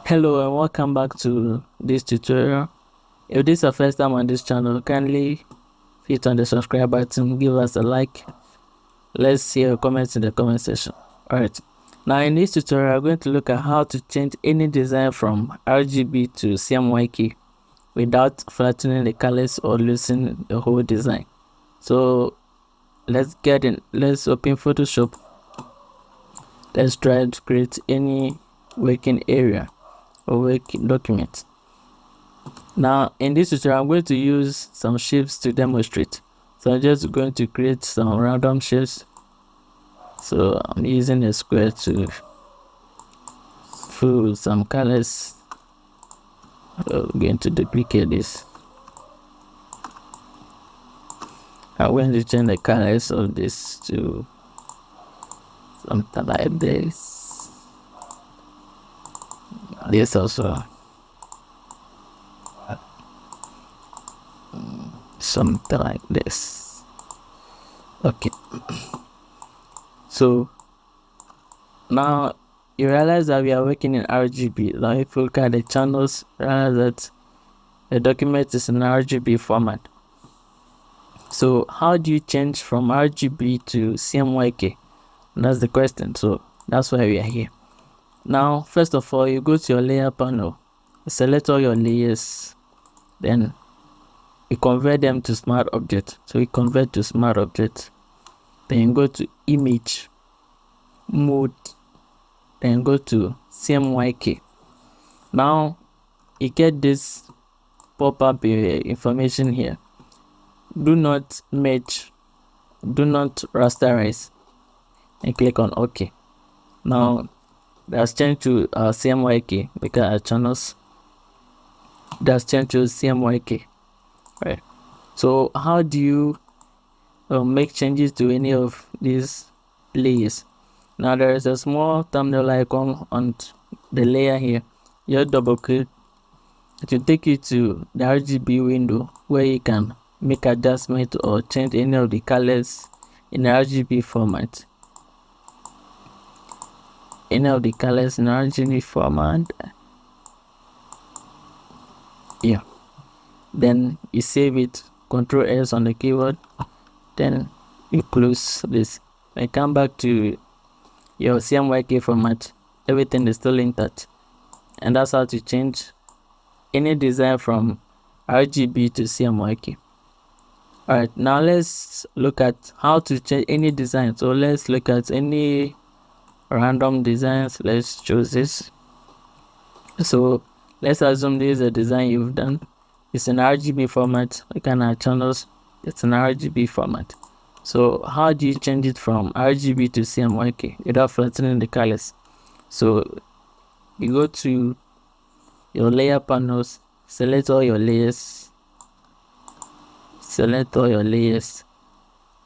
Hello and welcome back to this tutorial. If this is your first time on this channel, kindly hit on the subscribe button, give us a like. Let's see your comments in the comment section. Alright, now in this tutorial, I'm going to look at how to change any design from RGB to CMYK without flattening the colors or losing the whole design. So let's get in. Let's open Photoshop. Let's try to create any working area or working document. Now in this tutorial, I'm going to use some shapes to demonstrate. So I'm just going to create some random shapes. So I'm using a square to fill some colors. I'm going to duplicate this. I'm going to change the colors of this to something like this. This also. Something like this. Okay. So now you realize that we are working in RGB. Now if you look at the channels, realize that the document is in RGB format. So how do you change from RGB to CMYK? That's the question. So that's why we are here. Now first of all, you go to your layer panel, select all your layers, then you convert them to smart object. So you convert to smart object, then you go to image mode, then go to CMYK. Now you get this pop-up information here. Do not merge, do not rasterize, and click on OK. Now that's changed to CMYK because our channels. That's changed to CMYK. Right. So how do you make changes to any of these layers? Now there is a small thumbnail icon on the layer here. You double click. It will take you to the RGB window where you can make adjustment or change any of the colors in the RGB format. Any of the colors in RGB format. Yeah. Then you save it, Ctrl S on the keyboard, then you close this and come back to your CMYK format. Everything is still intact, and that's how to change any design from RGB to CMYK. Alright, now let's look at how to change any design. So let's look at any random designs. Let's choose this. So let's assume this is a design you've done. It's an RGB format. Look at our channels, it's an RGB format. So how do you change it from RGB to CMYK without flattening the colors? So you go to your layer panels, select all your layers,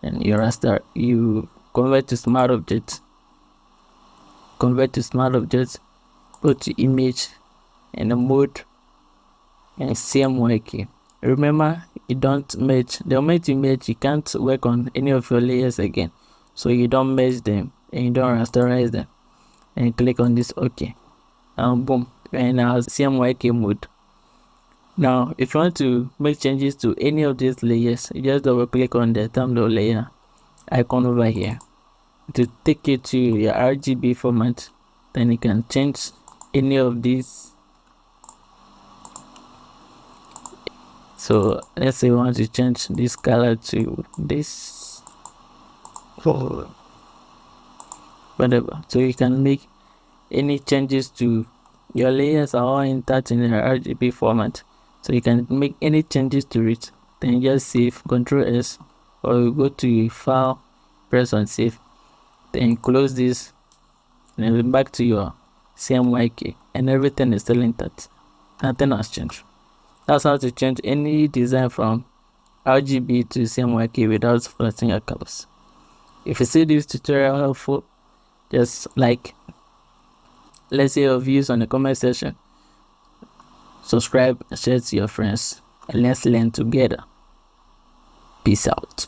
and you convert to smart object, go to image and the mode and CMYK. Remember, you don't merge. The moment you merge, you can't work on any of your layers again. So you don't merge them and you don't rasterize them. And click on this OK. And boom, and now CMYK mode. Now, if you want to make changes to any of these layers, you just double click on the thumbnail layer icon over here to take you to your RGB format. Then you can change any of these. So let's say we want to change this color to this, whatever. So you can make any changes to your layers are all intact in the RGB format. So you can make any changes to it. Then just save, Ctrl S, or you go to File, press on Save. Then close this, and then back to your CMYK, and everything is still intact. Nothing has changed. That's how to change any design from RGB to CMYK without flattening your colors. If you see this tutorial helpful, just like, let's say your views on the comment section, subscribe, share to your friends, and let's learn together. Peace out.